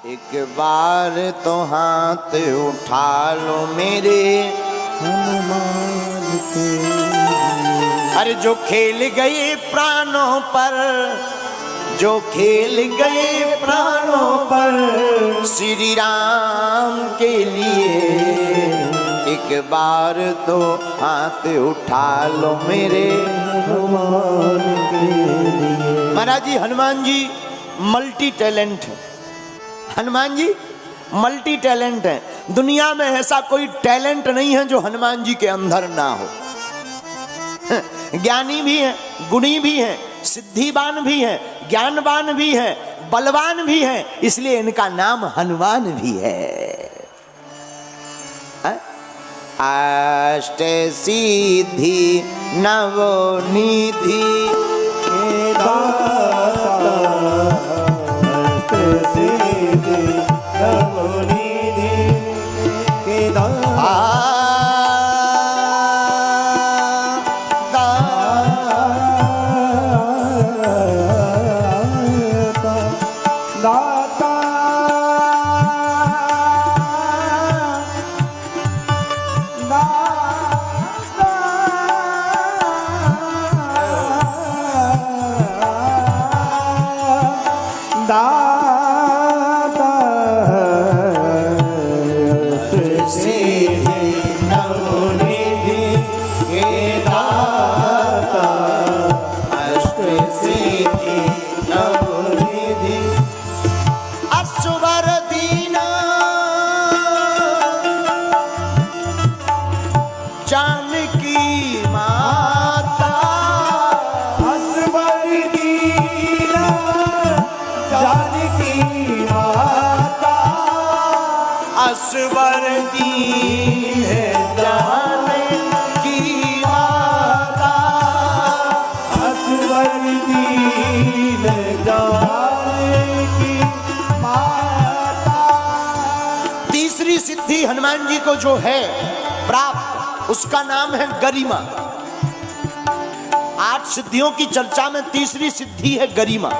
एक बार तो हाथ उठा लो मेरे हनुमान के। अरे जो खेल गए प्राणों पर, जो खेल गए प्राणों पर श्री राम के लिए, एक बार तो हाथ उठा लो मेरे हनुमान के लिए। महाराज जी हनुमान जी मल्टी टैलेंट है। हनुमान जी मल्टी टैलेंट है। दुनिया में ऐसा कोई टैलेंट नहीं है जो हनुमान जी के अंदर ना हो। ज्ञानी भी है, गुणी भी है, सिद्धिवान भी है, ज्ञानवान भी है, बलवान भी है, इसलिए इनका नाम हनुमान भी है। अष्ट सिद्धि नवनिधि के दाता, अष्ट सिद्धि नवनिधि के दाता। असवर दी है जानकी माता, असवर दी है जानकी माता। तीसरी सिद्धि हनुमान जी को जो है प्राप्त, उसका नाम है गरिमा। 8 सिद्धियों की चर्चा में तीसरी सिद्धि है गरिमा।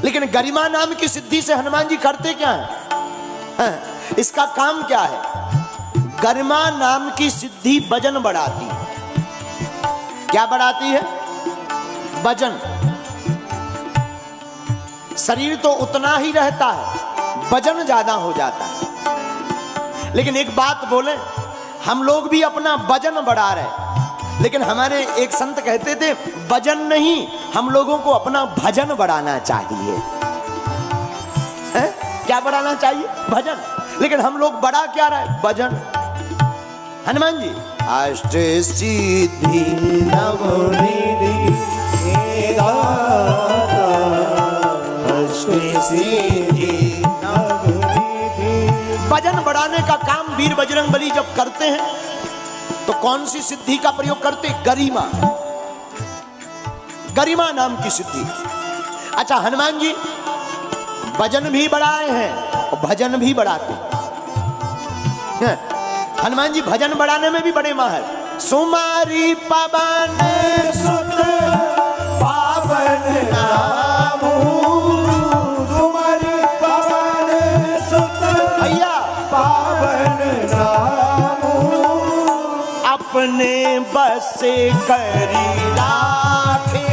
लेकिन गरिमा नाम की सिद्धि से हनुमान जी करते क्या है? इसका काम क्या है? गरिमा नाम की सिद्धि वजन बढ़ाती है। क्या बढ़ाती है? वजन। शरीर तो उतना ही रहता है, वजन ज्यादा हो जाता है। लेकिन एक बात बोले, हम लोग भी अपना वजन बढ़ा रहे, लेकिन हमारे एक संत कहते थे वजन नहीं, हम लोगों को अपना भजन बढ़ाना चाहिए। है? क्या बढ़ाना चाहिए? भजन। लेकिन हम लोग बढ़ा क्या रहे? भजन। हनुमान जी अष्ट सिद्धि नवनिधि के दाता, अष्ट सिद्धि नवनिधि। भजन बढ़ाने का काम वीर बजरंगबली जब करते हैं तो कौन सी सिद्धि का प्रयोग करते? गरिमा। गरिमा नाम की सिद्धि। अच्छा, हनुमान जी भजन भी बढ़ाए हैं और भजन भी बढ़ाते हैं। हनुमान जी भजन बढ़ाने में भी बड़े माहिर। सुमारी पवन सुत पावन नाम, सुमारी पवन सुत भैया पावन नाम। अपने बस करी राखे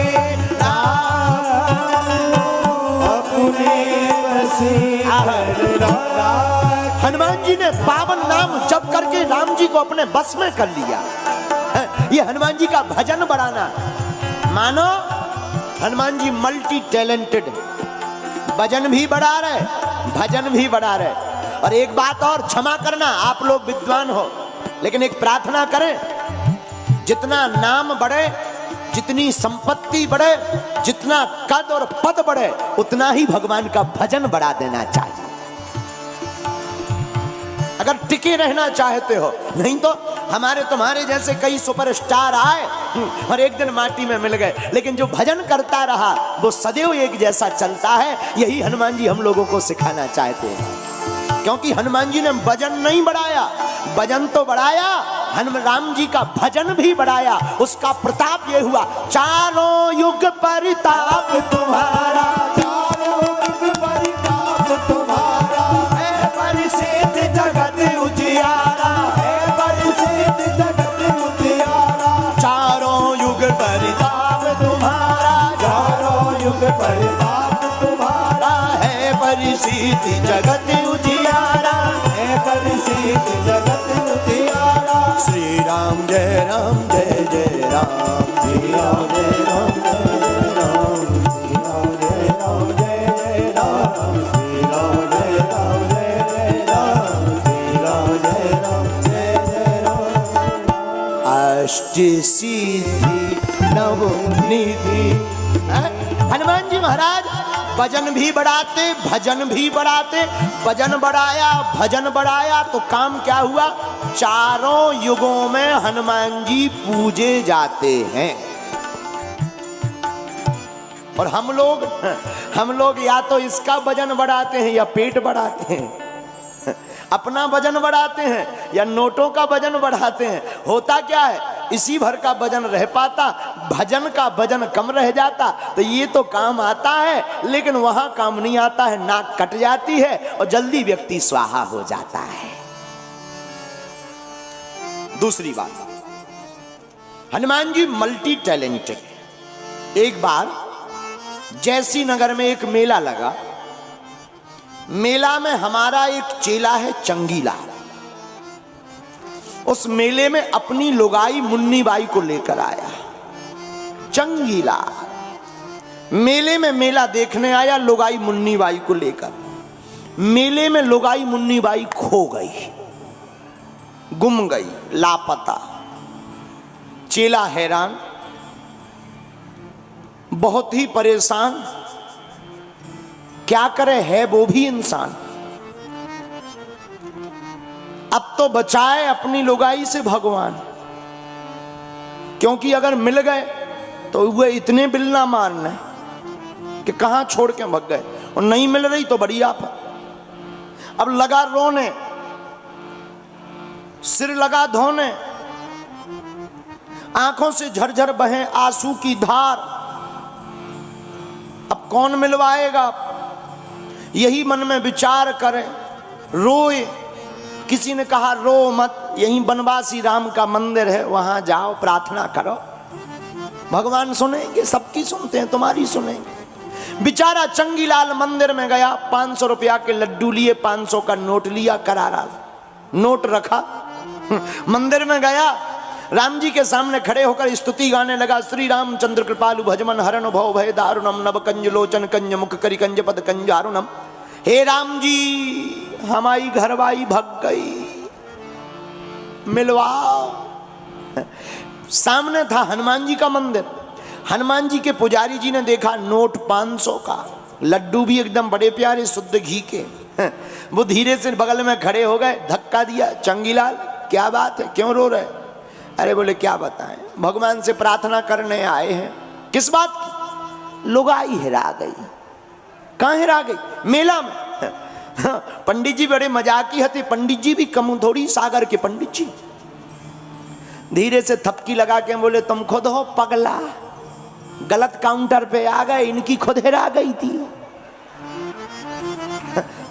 अपने बसे हनुमान जी ने पावन नाम जप करके राम जी को अपने बस में कर लिया। ये हनुमान जी का भजन बढ़ाना। मानो हनुमान जी मल्टी टैलेंटेड, भजन भी बढ़ा रहे, भजन भी बढ़ा रहे। और एक बात और, क्षमा करना, आप लोग विद्वान हो, लेकिन एक प्रार्थना करें, जितना नाम बढ़े, जितनी संपत्ति बढ़े, जितना कद और पद बढ़े, उतना ही भगवान का भजन बढ़ा देना चाहिए, अगर टिके रहना चाहते हो। नहीं तो हमारे तुम्हारे जैसे कई सुपरस्टार आए और एक दिन माटी में मिल गए, लेकिन जो भजन करता रहा वो सदैव एक जैसा चलता है। यही हनुमान जी हम लोगों को सिखाना चाहते हैं, क्योंकि हनुमान जी ने भजन नहीं बढ़ाया, भजन तो बढ़ाया, हनुमान राम जी का भजन भी बढ़ाया। उसका प्रताप ये हुआ, चारों युग परिताप तुम्हारा, चारों युग परिताप तुम्हारा। परिताप तुम्हारा, है परिसीति जगत उजियारा, है परिसीति जगत उजियारा। श्री राम जय राम जय जय राम, श्री राम जय राम जय राम, श्री राम जय राम जय जय राम, श्री राम जय राम जय जय राम, श्री राम जय राम जय जय राम। अष्ट सिद्धि नव निधि। हनुमान जी महाराज भजन भी बढ़ाते, भजन भी बढ़ाते, भजन बढ़ाया, भजन बढ़ाया तो काम क्या हुआ? चारों युगों में हनुमान जी पूजे जाते हैं। और हम लोग या तो इसका वजन बढ़ाते हैं या पेट बढ़ाते हैं, अपना वजन बढ़ाते हैं या नोटों का वजन बढ़ाते हैं। होता क्या है, इसी भर का वजन रह पाता, भजन का वजन कम रह जाता। तो ये तो काम आता है लेकिन वहां काम नहीं आता है, नाक कट जाती है और जल्दी व्यक्ति स्वाहा हो जाता है। दूसरी बात, हनुमान जी मल्टी टैलेंटेड। एक बार जैसी नगर में एक मेला लगा, मेला में हमारा एक चेला है चंगीलाल, उस मेले में अपनी लुगाई मुन्नी बाई को लेकर आया। चंगीलाल मेले में मेला देखने आया, लुगाई मुन्नी बाई को लेकर। मेले में लुगाई मुन्नी बाई खो गई, गुम गई, लापता। चेला हैरान, बहुत ही परेशान, क्या करे, है वो भी इंसान। अब तो बचाए अपनी लुगाई से भगवान, क्योंकि अगर मिल गए तो वे इतने बिल्ला मारने कि कहां छोड़ के भग गए, और नहीं मिल रही तो बड़ी आफत। अब लगा रोने, सिर लगा धोने, आंखों से झरझर बहे आंसू की धार। अब कौन मिलवाएगा, यही मन में विचार करे, रोए। किसी ने कहा रो मत, यहीं बनवासी राम का मंदिर है, वहां जाओ प्रार्थना करो, भगवान सुनेंगे, सबकी सुनते हैं, तुम्हारी सुनेंगे। बेचारा चंगीलाल मंदिर में गया, 500 रुपया के लड्डू लिए, 500 का नोट लिया, करारा नोट रखा, मंदिर में गया, राम जी के सामने खड़े होकर स्तुति गाने लगा। श्री रामचंद्र कृपालु भजमन हरण भव भय दारुणम, नव कंज लोचन कंज मुख करि कंज पद कंजारुणम। हे राम जी, हमारी घरवाई भग गई, मिलवाओ। सामने था हनुमान जी का मंदिर। हनुमान जी के पुजारी जी ने देखा नोट 500 का, लड्डू भी एकदम बड़े प्यारे शुद्ध घी के। वो धीरे से बगल में खड़े हो गए, धक्का दिया। चंगीलाल क्या बात है, क्यों रो रहे? अरे बोले क्या बताएं, भगवान से प्रार्थना करने आए हैं। किस बात की? लुगाई हिरा गई। कहां हिरा गई? मेला में। पंडित जी बड़े मजाकी हते, पंडित जी भी कम थोड़ी, सागर के पंडित जी। धीरे से थपकी लगा के बोले तुम खुद हो पगला, गलत काउंटर पे आ गए, इनकी खुद हिरा गई थी।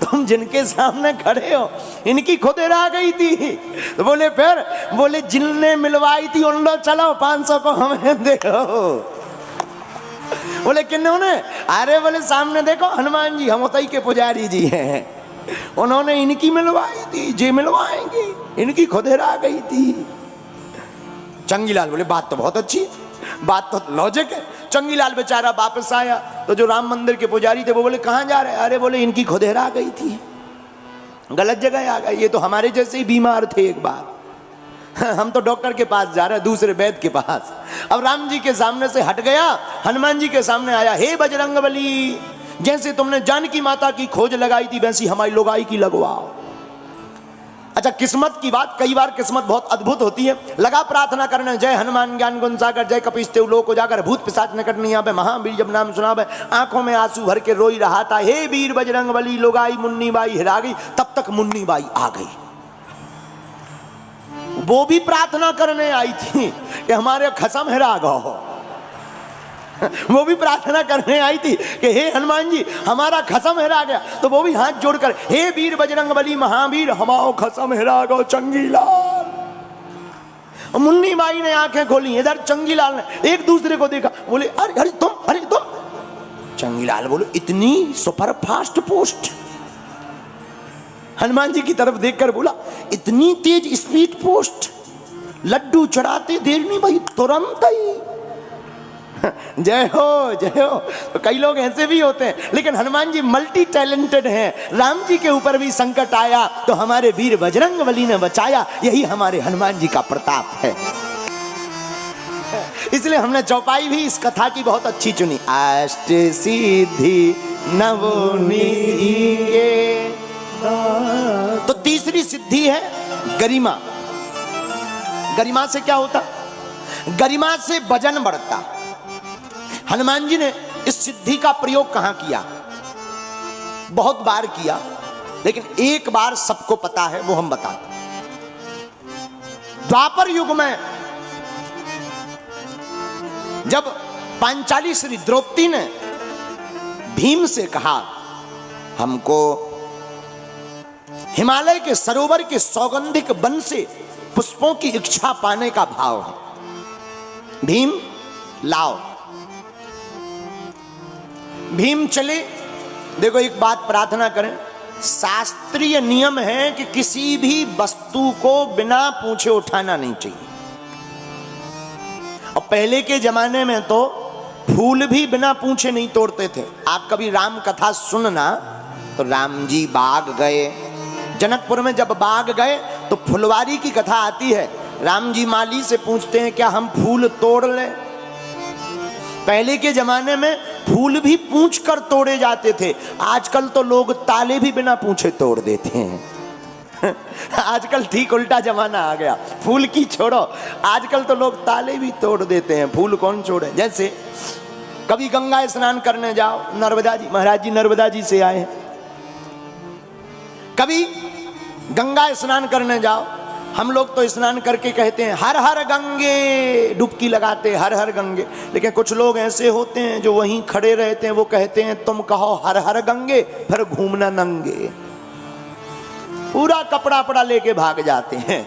तुम जिनके सामने खड़े हो इनकी खुद हिरा गई थी। तो बोले फिर? बोले जिनने मिलवाई थी उन लो, चलो 500 को हमें दो। बोले किन्होंने? अरे बोले सामने देखो हनुमान जी, हम उतई के पुजारी जी हैं, उन्होंने इनकी मिलवाई थी, जे मिलवाएंगे, इनकी खुद हिरा गई थी। चंगीलाल बोले बात तो बहुत अच्छी, बात तो लॉजिक है। चंगीलाल बेचारा वापस आया तो जो राम मंदिर के पुजारी थे वो बोले कहां जा रहे? अरे बोले इनकी खुद हिरा गई थी, गलत जगह आ गए, ये तो हमारे जैसे ही बीमार थे एक बार, हम तो डॉक्टर के पास जा रहे हैं, दूसरे वैद्य के पास। अब राम जी के सामने से हट गया, हनुमान जी के सामने आया। हे बजरंगबली, जैसे तुमने जानकी माता की खोज लगाई थी वैसी हमारी लुगाई की लगवाओ। अच्छा, किस्मत की बात, कई बार किस्मत बहुत अद्भुत होती है। लगा प्रार्थना करने, जय हनुमान ज्ञान गुण सागर, जय कपीसते लोक को जाकर, भूत पिशाच निकट नहीं आवे, महावीर जब नाम सुनावे, आंखों में आंसू भर के रोई रहा था। हे वीर बजरंगबली, लुगाई मुन्नी बाई हिरा गई। तब तक मुन्नी बाई आ गई, वो भी प्रार्थना करने आई थी कि हमारे खसम हिरा गो। वो भी प्रार्थना करने आई थी कि हे हनुमान जी, हमारा खसम हिरा गया। तो वो भी हाथ जोड़कर, हे वीर बजरंगबली महावीर, हमारा खसम हिरा गो चंगीलाल। मुन्नी बाई ने आंखें खोली, इधर चंगीलाल ने, एक दूसरे को देखा, बोले अरे अरे तुम चंगीलाल बोलो इतनी super fast post? Hanuman ji की तरफ देखकर बोला इतनी तेज स्पीड पोस्ट, लड्डू चढ़ाते देर नहीं भाई, तुरंत ही। जय हो जय हो। तो कई लोग ऐसे भी होते हैं, लेकिन हनुमान जी मल्टी टैलेंटेड हैं। राम जी के ऊपर भी संकट आया तो हमारे वीर बजरंगबली ने बचाया, यही हमारे हनुमान जी का प्रताप है। इसलिए हमने चौपाई भी इस कथा की बहुत अच्छी चुनी। अष्ट सिद्धि नवनीति के, तो तीसरी सिद्धि है गरिमा। गरिमा से क्या होता? गरिमा से वजन बढ़ता। हनुमान जी ने इस सिद्धि का प्रयोग कहां किया? बहुत बार किया, लेकिन एक बार सबको पता है, वो हम बताते। द्वापर युग में जब पांचाली श्री द्रौपदी ने भीम से कहा हमको हिमालय के सरोवर के सौगंधिक वन से पुष्पों की इच्छा पाने का भाव है, भीम लाओ। भीम चले। देखो एक बात प्रार्थना करें, शास्त्रीय नियम है कि किसी भी वस्तु को बिना पूछे उठाना नहीं चाहिए। और पहले के जमाने में तो फूल भी बिना पूछे नहीं तोड़ते थे। आप कभी राम कथा सुनना, तो राम जी बाग गए, जनकपुर में जब बाग गए तो फुलवारी की कथा आती है। राम जी माली से पूछते हैं क्या हम फूल तोड़ लें? पहले के जमाने में फूल भी पूछ कर तोड़े जाते थे। आजकल तो लोग ताले भी बिना पूछे तोड़ देते हैं। आजकल ठीक उल्टा जमाना आ गया, फूल की छोड़ो, आजकल तो लोग ताले भी तोड़ देते हैं, फूल कौन छोड़े। जैसे कभी गंगा स्नान करने जाओ, नर्मदा जी, महाराज जी नर्मदा जी से आए हैं, कभी गंगा स्नान करने जाओ, हम लोग तो स्नान करके कहते हैं हर हर गंगे, डुबकी लगाते हर हर गंगे। लेकिन कुछ लोग ऐसे होते हैं जो वहीं खड़े रहते हैं, वो कहते हैं तुम कहो हर हर गंगे, फिर घूमना नंगे। पूरा कपड़ा पड़ा लेके भाग जाते हैं,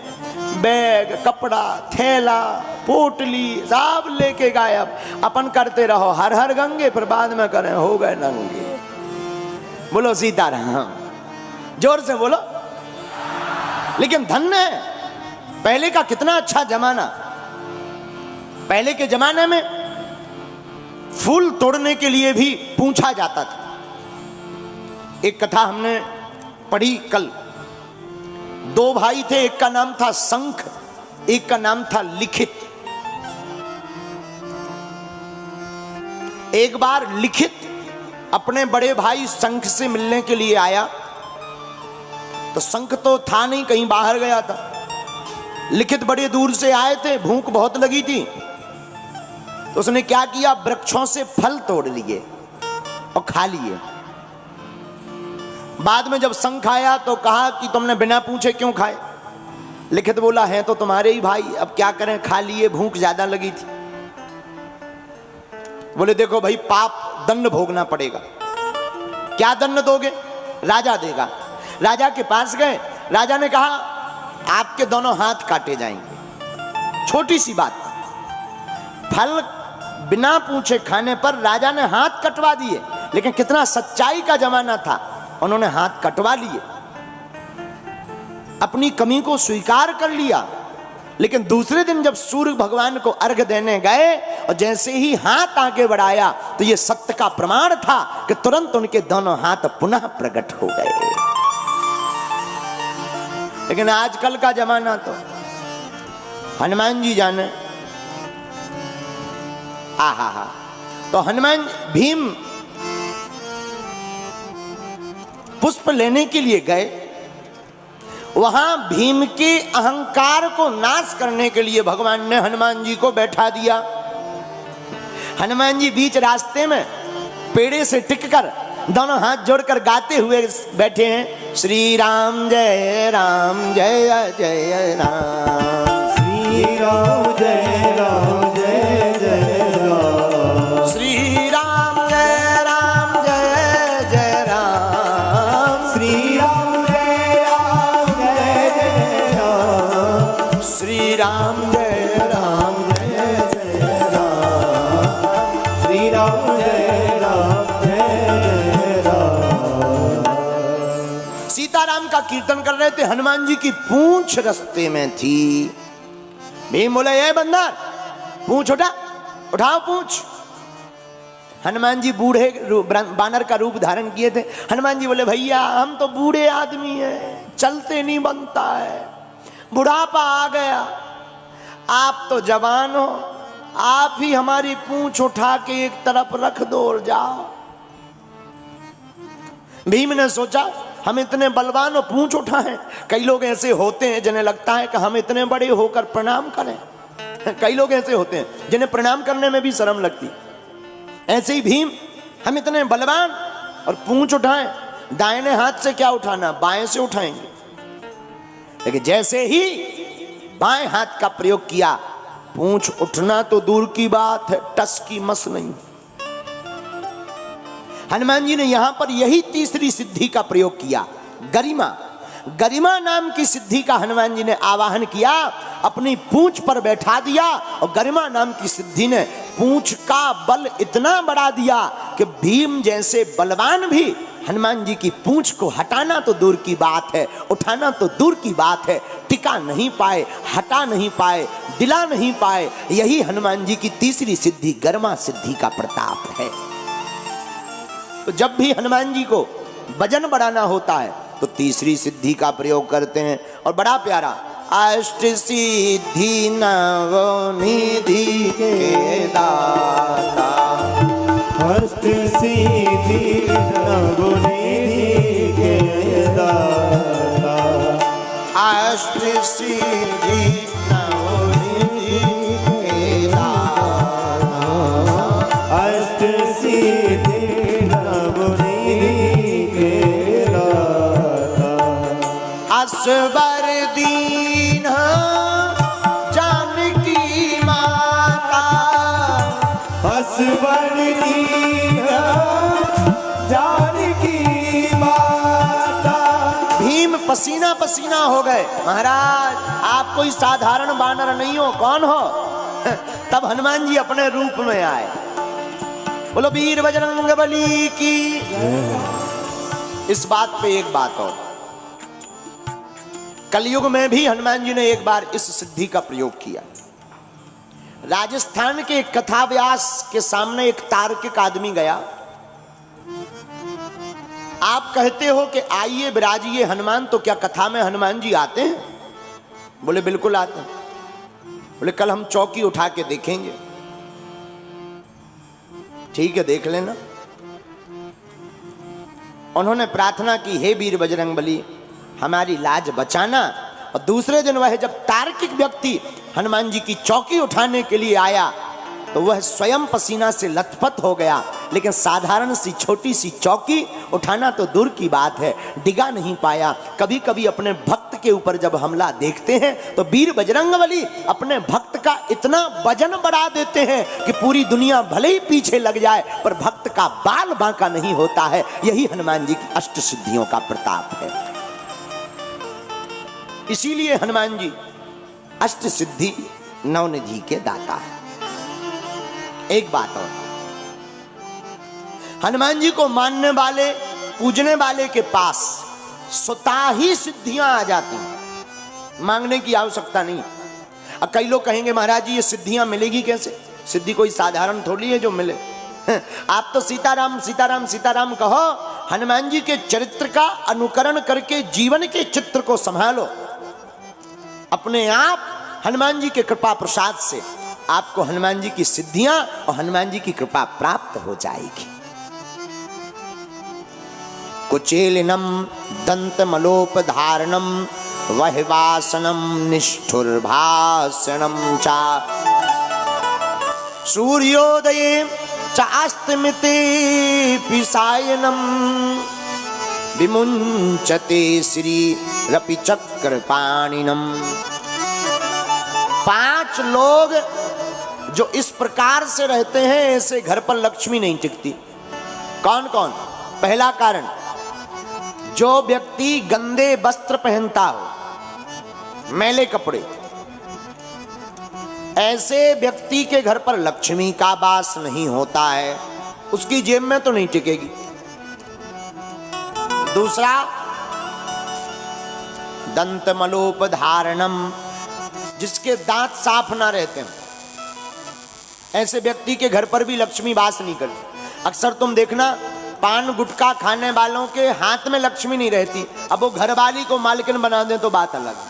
बैग, कपड़ा, थैला, पोटली सब लेके गायब। अपन करते रहो हर हर गंगे, फिर बाद में करें हो गए नंगे। बोलो सीताराम, जोर से बोलो। लेकिन धन्य है पहले का कितना अच्छा जमाना। पहले के जमाने में फूल तोड़ने के लिए भी पूछा जाता था। एक कथा हमने पढ़ी कल। दो भाई थे, एक का नाम था शंख, एक का नाम था लिखित। एक बार लिखित अपने बड़े भाई शंख से मिलने के लिए आया, तो शंख तो था नहीं, कहीं बाहर गया था। लिखित बड़े दूर से आए थे, भूख बहुत लगी थी, तो उसने क्या किया, वृक्षों से फल तोड़ लिए और खा लिए। बाद में जब शंख आया तो कहा कि तुमने बिना पूछे क्यों खाए? लिखित बोला है तो तुम्हारे ही भाई, अब क्या करें, खा लिए, भूख ज्यादा लगी थी। बोले देखो भाई, पाप दंड भोगना पड़ेगा। क्या दंड दोगे? राजा देगा। राजा के पास गए, राजा ने कहा आपके दोनों हाथ काटे जाएंगे। छोटी सी बात, फल बिना पूछे खाने पर राजा ने हाथ कटवा दिए। लेकिन कितना सच्चाई का जमाना था, उन्होंने हाथ कटवा लिए, अपनी कमी को स्वीकार कर लिया। लेकिन दूसरे दिन जब सूर्य भगवान को अर्घ देने गए और जैसे ही हाथ आगे बढ़ाया, तो यह सत्य का प्रमाण था कि तुरंत उनके दोनों हाथ पुनः प्रकट हो गए। लेकिन आजकल का जमाना तो हनुमान जी जाने, आहा। तो हनुमान भीम पुष्प लेने के लिए गए, वहां भीम के अहंकार को नाश करने के लिए भगवान ने हनुमान जी को बैठा दिया। हनुमान जी बीच रास्ते में पेड़े से टिककर दोनों हाथ जोड़कर गाते हुए बैठे हैं, श्री राम जय राम जय जय राम, श्री राम जय राम जय जय राम, श्री राम जय राम जय जय राम, श्री राम जय राम जय जय राम, श्री राम जय राम जय जय राम, श्री राम जय राम जय सीताराम का कीर्तन कर रहे थे, हनुमान जी की पूंछ रास्ते में थी। भीम बोले, ए बंदर पूंछ उठाओ पूंछ। हनुमान जी बूढ़े बानर का रूप धारण किए थे। हनुमान जी बोले, भैया हम तो बूढ़े आदमी हैं, चलते नहीं बनता है, बुढ़ापा आ गया, आप तो जवान हो, आप ही हमारी पूंछ उठा के एक तरफ रख दो और जाओ। भीम ने सोचा, हम इतने बलवान और पूंछ उठाएं। कई लोग ऐसे होते हैं जिन्हें लगता है कि हम इतने बड़े होकर प्रणाम करें। कई लोग ऐसे होते हैं जिन्हें प्रणाम करने में भी शर्म लगती। ऐसे ही भीम, हम इतने बलवान और पूंछ उठाएं, दाहिने हाथ से क्या उठाना, बाएं से उठाएंगे। लेकिन जैसे ही बाएं हाथ का प्रयोग किया, पूंछ उठना तो दूर की बात है, टस की मस नहीं। हनुमान जी ने यहां पर यही तीसरी सिद्धि का प्रयोग किया, गरिमा। गरिमा नाम की सिद्धि का हनुमान जी ने आवाहन किया, अपनी पूंछ पर बैठा दिया और गरिमा नाम की सिद्धि ने पूंछ का बल इतना बढ़ा दिया कि भीम जैसे बलवान भी हनुमान जी की पूंछ को हटाना तो दूर की बात है, उठाना तो दूर की बात है, टिका नहीं पाए, हटा नहीं पाए, दिला नहीं पाए। यही हनुमान जी की तीसरी सिद्धि गरिमा सिद्धि का प्रताप है। तो जब भी हनुमान जी को वजन बढ़ाना होता है तो तीसरी सिद्धि का प्रयोग करते हैं। और बड़ा प्यारा, अष्ट सिद्धि नवनिधि के दाता, अष्ट सिद्धि नवनिधि के दाता, अष्ट सिद्धि नवनिधि के दाता, अष्ट सिद्धि असबर दीन जानकी माता, असबर दीन जानकी माता। भीम पसीना पसीना हो गए। महाराज आप कोई साधारण बानर नहीं हो, कौन हो? तब हनुमान जी अपने रूप में आए। बोलो वीर बजरंग बली की। इस बात पे एक बात और, कलयुग में भी हनुमान जी ने एक बार इस सिद्धि का प्रयोग किया। राजस्थान के कथा व्यास के सामने एक तार्किक आदमी गया। आप कहते हो कि आइए विराजिए हनुमान, तो क्या कथा में हनुमान जी आते हैं? बोले बिल्कुल आते हैं। बोले कल हम चौकी उठा के देखेंगे। ठीक है, देख लेना। उन्होंने प्रार्थना की, हे वीर बजरंगबली हमारी लाज बचाना। और दूसरे दिन वह जब तार्किक व्यक्ति हनुमान जी की चौकी उठाने के लिए आया तो वह स्वयं पसीना से लथपथ हो गया। लेकिन साधारण सी छोटी सी चौकी उठाना तो दूर की बात है, डिगा नहीं पाया। कभी कभी अपने भक्त के ऊपर जब हमला देखते हैं तो वीर बजरंगबली अपने भक्त का इतना वजन बढ़ा देते हैं कि पूरी दुनिया भले ही पीछे लग जाए पर भक्त का बाल बांका नहीं होता है। यही हनुमान जी की अष्ट सिद्धियों का प्रताप है। इसीलिए हनुमान जी अष्ट सिद्धि नवनिधि के दाता है। एक बात और, हनुमान जी को मानने वाले पूजने वाले के पास स्वतः ही सिद्धियां आ जाती हैं, मांगने की आवश्यकता नहीं। अब कई लोग कहेंगे महाराज जी ये सिद्धियां मिलेगी कैसे? सिद्धि कोई साधारण थोड़ी है जो मिले। आप तो सीताराम सीताराम सीताराम कहो, हनुमान जी के चरित्र का अनुकरण करके जीवन के चित्र को संभालो। अपने आप हनुमान जी के कृपा प्रसाद से आपको हनुमान जी की सिद्धियां और हनुमान जी की कृपा प्राप्त हो जाएगी। कुचेलिनम दंतमलोपधारणम वहिवासनम निष्ठुरभाषणम चा सूर्योदये चास्तमिते पिसायनम विमुंचते श्री रपि चक्रपाणिनम। 5 लोग जो इस प्रकार से रहते हैं ऐसे घर पर लक्ष्मी नहीं टिकती। कौन कौन? पहला कारण, जो व्यक्ति गंदे वस्त्र पहनता हो, मैले कपड़े, ऐसे व्यक्ति के घर पर लक्ष्मी का वास नहीं होता है, उसकी जेब में तो नहीं टिकेगी। दूसरा, दंत मलोपधारणम, जिसके दांत साफ ना रहते हैं, ऐसे व्यक्ति के घर पर भी लक्ष्मी वास नहीं करती। अक्सर तुम देखना पान गुटखा खाने वालों के हाथ में लक्ष्मी नहीं रहती, अब वो घरवाली को मालकिन बना दें तो बात अलग है।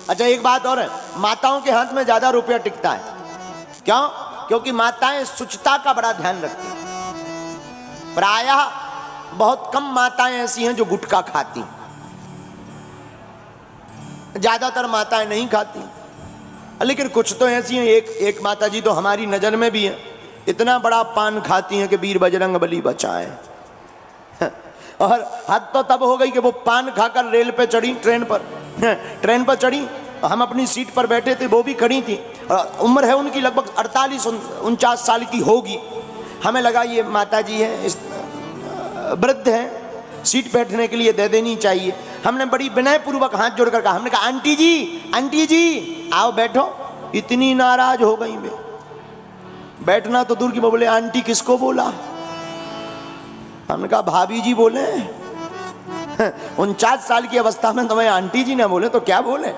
अच्छा एक बात और है, माताओं के हाथ में ज्यादा रुपया टिकता है। क्यों? क्योंकि माताएं शुचिता का बड़ा ध्यान रखती हैं। प्रायः बहुत कम माताएं ऐसी हैं जो गुटखा खाती, ज्यादातर माताएं नहीं खाती, लेकिन कुछ तो ऐसी हैं। एक माता जी तो हमारी नजर में भी है, इतना बड़ा पान खाती हैं कि वीर बजरंग बली बचाए। और हद तो तब हो गई कि वो पान खाकर रेल पे चढ़ी, ट्रेन पर चढ़ी, हम अपनी सीट पर बैठे थे, वो भी खड़ी थी, और उम्र है उनकी लगभग 48-49 साल की होगी। हमें लगा ये माता जी है, वृद्ध है, सीट बैठने के लिए दे देनी चाहिए। हमने बड़ी विनय पूर्वक हाथ जोड़कर कहा, हमने कहा आंटी जी आओ बैठो। इतनी नाराज हो गई मैं, बैठना तो दूर की, बोले आंटी किसको बोला? हमने कहा भाभी जी बोले। 49 साल की अवस्था में तुम्हें आंटी जी ना बोले तो क्या बोले?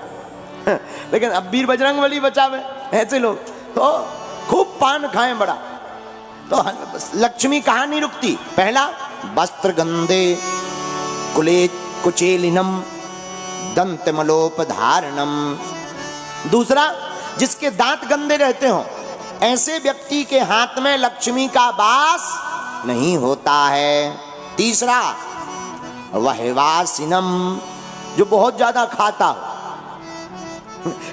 लेकिन अब वीर बजरंग बली बचावे ऐसे लोग तो खूब पान खाएं बड़ा। तो लक्ष्मी कहां नहीं रुकती? पहला वस्त्र गंदे कुले कुचेलिनम दंत मलोपधारणम। दूसरा, जिसके दांत गंदे रहते हो, ऐसे व्यक्ति के हाथ में लक्ष्मी का वास नहीं होता है। तीसरा, वहवासिनम, जो बहुत ज्यादा खाता हो।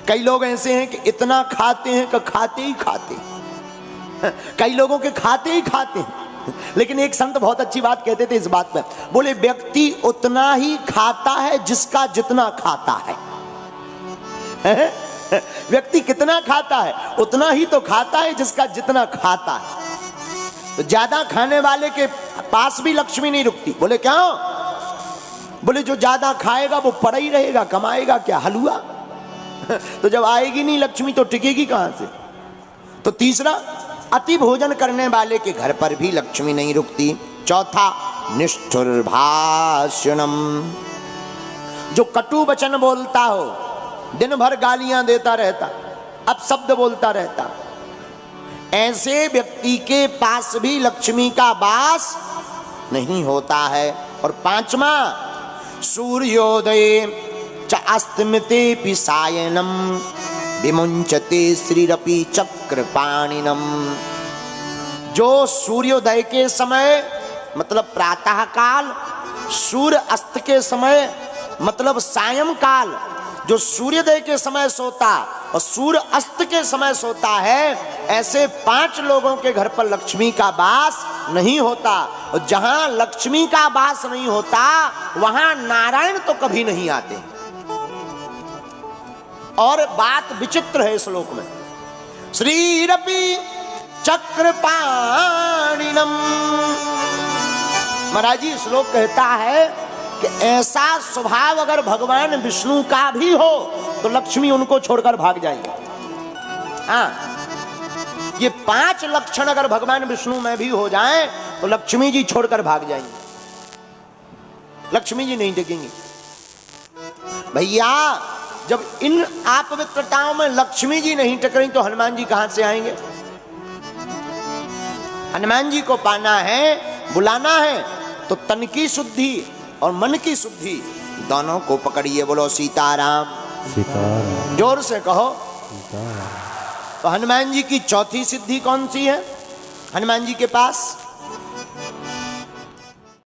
कई लोग ऐसे हैं कि इतना खाते हैं कि खाते ही खाते, कई लोगों के खाते ही खाते हैं। लेकिन एक संत बहुत अच्छी बात कहते थे इस बात पे, बोले व्यक्ति उतना ही खाता है जिसका जितना खाता है। व्यक्ति कितना खाता है उतना ही तो खाता है जिसका जितना खाता है। तो ज्यादा खाने वाले के पास भी लक्ष्मी नहीं रुकती। बोले क्यों? बोले जो ज्यादा खाएगा वो पड़ा ही रहेगा, कमाएगा क्या? हलवा। तो जब आएगी नहीं लक्ष्मी तो टिकेगी कहां से? तो तीसरा, अति भोजन करने वाले के घर पर भी लक्ष्मी नहीं रुकती। चौथा, निष्ठुर भाषणम, जो कटु वचन बोलता हो, दिन भर गालियां देता रहता, अपशब्द बोलता रहता, ऐसे व्यक्ति के पास भी लक्ष्मी का वास नहीं होता है। और पांचवा, सूर्योदय च अस्तमिते पिसायनम विमुंचते श्रीरपि चक्रपाणिनम, जो सूर्योदय के समय मतलब प्रातः काल, सूर्य अस्त के समय मतलब सायंकाल, जो सूर्योदय के समय सोता और सूर्य अस्त के समय सोता है, ऐसे 5 लोगों के घर पर लक्ष्मी का वास नहीं होता। और जहां लक्ष्मी का वास नहीं होता वहां नारायण तो कभी नहीं आते। और बात विचित्र है इस श्लोक में, श्रीरपि चक्रपाणिनम। महाराज जी श्लोक कहता है कि ऐसा स्वभाव अगर भगवान विष्णु का भी हो तो लक्ष्मी उनको छोड़कर भाग जाएंगे। हाँ, ये 5 लक्षण अगर भगवान विष्णु में भी हो जाएं तो लक्ष्मी जी छोड़कर भाग जाएंगे, लक्ष्मी जी नहीं टिकेंगी। भैया जब इन अपवित्रताओं में लक्ष्मी जी नहीं टकरें तो हनुमान जी कहां से आएंगे? हनुमान जी को पाना है, बुलाना है तो तन की शुद्धि और मन की शुद्धि दोनों को पकड़िए। बोलो सीताराम। सीताराम। जोर से कहो सीताराम। तो हनुमान जी की चौथी सिद्धि कौन सी है हनुमान जी के पास?